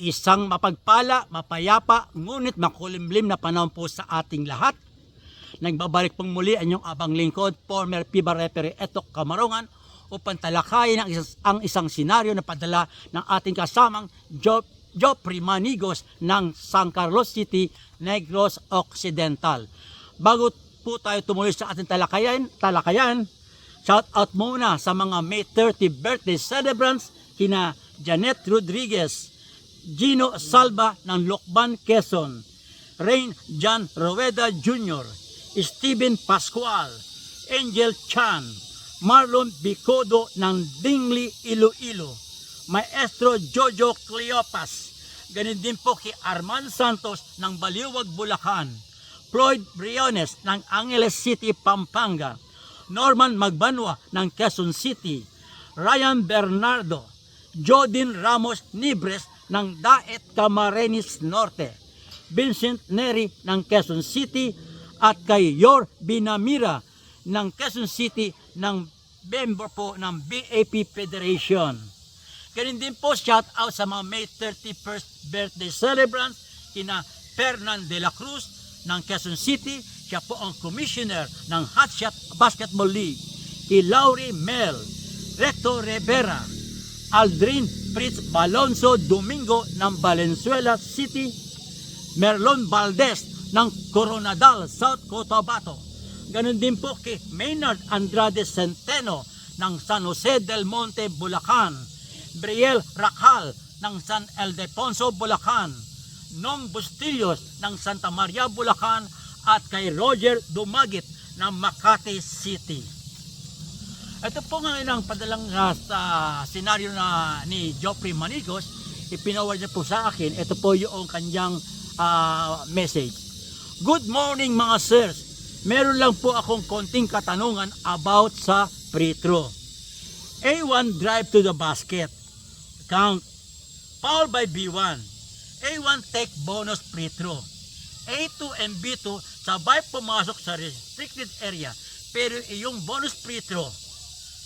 Isang mapagpala, mapayapa, ngunit makulimlim na panahon po sa ating lahat. Nagbabalik pong muli ang inyong abang lingkod, former FIBA referee Etok Camarungan, upang talakayin ang isang senaryo na padala ng ating kasamang Joffrey Manigos ng San Carlos City, Negros Occidental. Bago po tayo tumuloy sa ating talakayan, shout out muna sa mga May 30 birthday celebrants kina Janet Rodriguez, Gino Salva ng Lokban, Quezon, Rain John Rueda Jr., Steven Pascual, Angel Chan, Marlon Bicodo ng Dingli, Iloilo, Maestro Jojo Cleopas, ganun din po kay Arman Santos ng Baliwag, Bulacan, Floyd Briones ng Angeles City, Pampanga, Norman Magbanwa ng Quezon City, Ryan Bernardo, Jodin Ramos Nibres ng Daet Camarines Norte, Vincent Neri ng Quezon City, at kay Yor Binamira ng Quezon City ng member po ng BAP Federation. Ganun din po shout out sa mga May 31st birthday celebrants kina Fernan de la Cruz ng Quezon City, siya po ang commissioner ng Hotshot Basketball League, kay Laurie Mel, Recto Rivera, Aldrin Fritz Balonzo Domingo ng Valenzuela City, Merlon Valdez ng Coronadal, South Cotabato. Ganon din po kay Maynard Andrade Centeno ng San Jose del Monte, Bulacan, Briel Racal ng San Ildefonso, Bulacan, Nong Bustillos ng Santa Maria, Bulacan, at kay Roger Dumagit ng Makati City. Ito po nga ang padalang senaryo ni Joffrey Manigos, ipinawal niya po sa akin. Ito po yung kanyang message. Good morning mga sirs. Meron lang po akong konting katanungan about sa free throw. A1 drive to the basket. Count. Foul by B1. A1 take bonus free throw. A2 and B2 sabay pumasok sa restricted area pero iyong bonus free throw.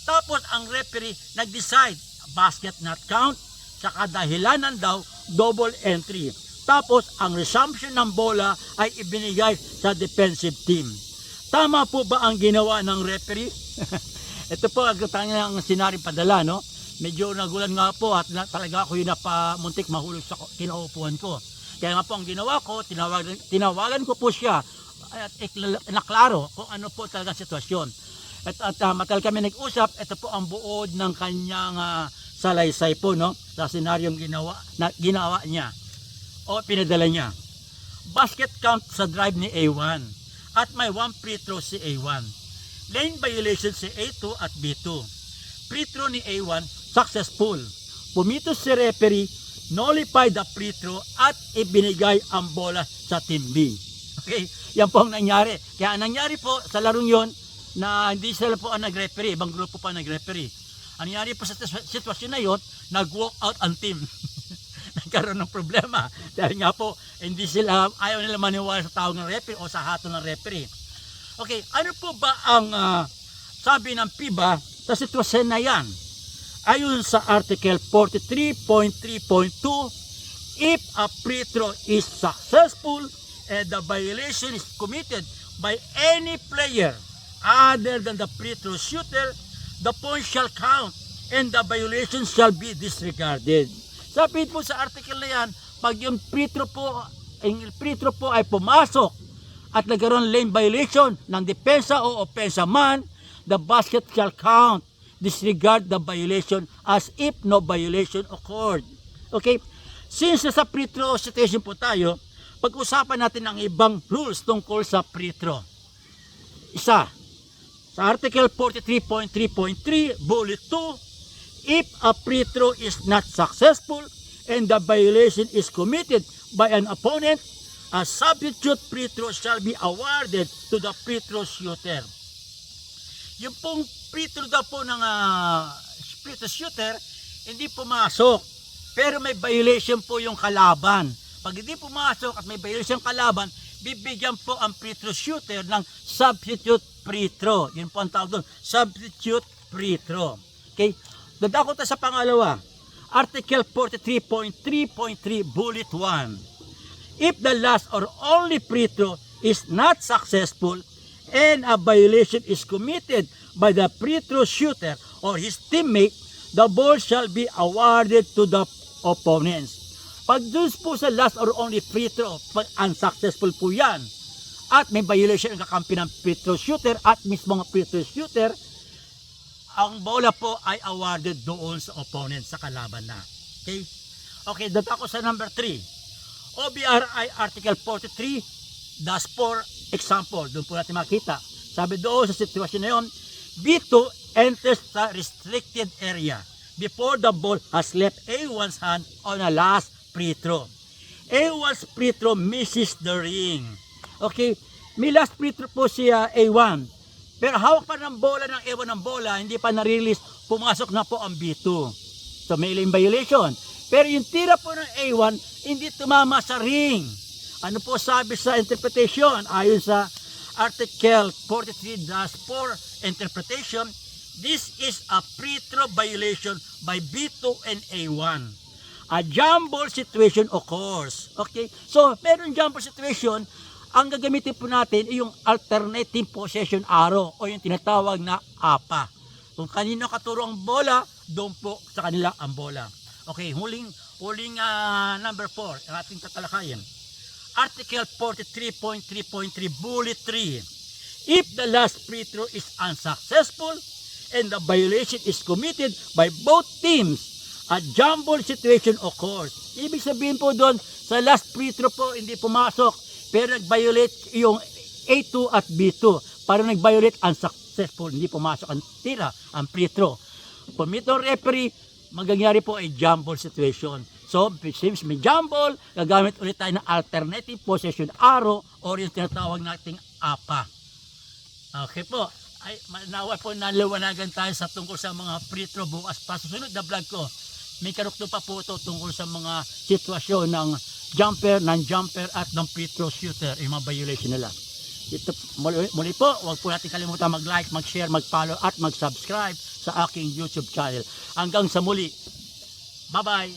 Tapos ang referee nag-decide basket not count sa kadahilanan daw double entry. Tapos ang resumption ng bola ay ibinigay sa defensive team. Tama po ba ang ginawa ng referee? Ito po ang kanyang senaryo padala, no? Medyo nagulan nga po at talaga ako yung napamuntik mahulog sa kinaupuan ko. Kaya nga po ang ginawa ko, tinawagan ko po siya at naklaro kung ano po talaga sitwasyon. At matagal kami nag-usap, ito po ang buod ng kanyang salaysay po, no? Sa senaryong ginawa niya o pinadala niya. Basket count sa drive ni A1 at may 1 free throw si A1. Lane violation si A2 at B2. Free throw ni A1 successful. Pumitos si referee, nullify the free throw at ibinigay ang bola sa team B. Okay? Yan po ang nangyari. Kaya ang nangyari po sa larong yon na hindi sila po ang nag-referee, ibang grupo pa nag-referee. Ang nangyari po sa sitwasyon na yon, nag-walk out ang team. Nagkaroon ng problema dahil nga po hindi sila, ayaw nila maniwala sa tawag ng referee o sa hatol ng referee. Okay, ano po ba ang sabi ng FIBA sa sitwasyon na yan? Ayon sa Article 43.3.2, if a free throw is successful and the violation is committed by any player other than the free throw shooter, the point shall count and the violation shall be disregarded. Sabi po sa article na yan, pag yung free throw po ay pumasok at nagkaroon lane violation ng depensa o opensa man, the basket shall count. Disregard the violation as if no violation occurred. Okay? Since sa free throw situation po tayo, pag-usapan natin ang ibang rules tungkol sa free throw. Isa, sa article 43.3.3, bullet 2, if a free throw is not successful and the violation is committed by an opponent, a substitute free throw shall be awarded to the free throw shooter. Yung pong free throw daw po ng free throw shooter, hindi pumasok. Pero may violation po yung kalaban. Pag hindi pumasok at may violation kalaban, bibigyan po ang free throw shooter ng substitute free throw. Yun po ang tawag doon, substitute free throw. Okay? Dadako tayo sa pangalawa. Article 43.3.3 Bullet 1. If the last or only free throw is not successful and a violation is committed by the free throw shooter or his teammate, the ball shall be awarded to the opponents. Pag dun po sa last or only free throw, pag unsuccessful po yan, at may violation ang kakampi ng free throw shooter at mismo ng free throw shooter, ang bola po ay awarded doon sa opponent, sa kalaban na. Okay? Okay, dito ako sa number 3. OBRI Article 43-4 example. Doon po natin makita. Sabi doon sa sitwasyon na yun, B2 enters the restricted area before the ball has left A1's hand on a last free throw. A1's free throw misses the ring. Okay, may last free throw po si A1. Pero hawak pa ng bola ng A1 ng bola, hindi pa na-release, pumasok na po ang B2. So may lane violation. Pero yung tira po ng A1, hindi tumama sa ring. Ano po sabi sa interpretation? Ayon sa Article 43-4 interpretation, this is a free throw violation by B2 and A1. A jump ball situation occurs. Okay? So, meron jump ball situation, ang gagamitin po natin ay yung alternative possession arrow o yung tinatawag na APA. Kung kanino katuro ang bola, doon po sa kanila ang bola. Okay, huling number 4, ang ating tatalakayan. Article 43.3.3 Bullet 3. If the last free throw is unsuccessful and the violation is committed by both teams, a jump ball situation occurs. Ibig sabihin po doon, sa last free throw po hindi pumasok, pero nag-violate yung A2 at B2. Para nag-violate unsuccessful, hindi pumasok ang tira, ang free throw. Permit ng referee, magagyari po ay jump ball situation. So, since may jump ball, gagamit ulit tayo ng alternative possession arrow or yung tinatawag nating APA. Okay po. Ay, nawa po naliwanagan tayo sa tungkol sa mga free throw bukas pa. Susunod na vlog ko, may karukto pa po ito tungkol sa mga sitwasyon ng jumper, non-jumper at ng free throw shooter, yung mga violation nila. Ito, muli po, huwag po natin kalimutan mag-like, mag-share, mag-follow at mag-subscribe sa aking YouTube channel. Hanggang sa muli. Bye-bye!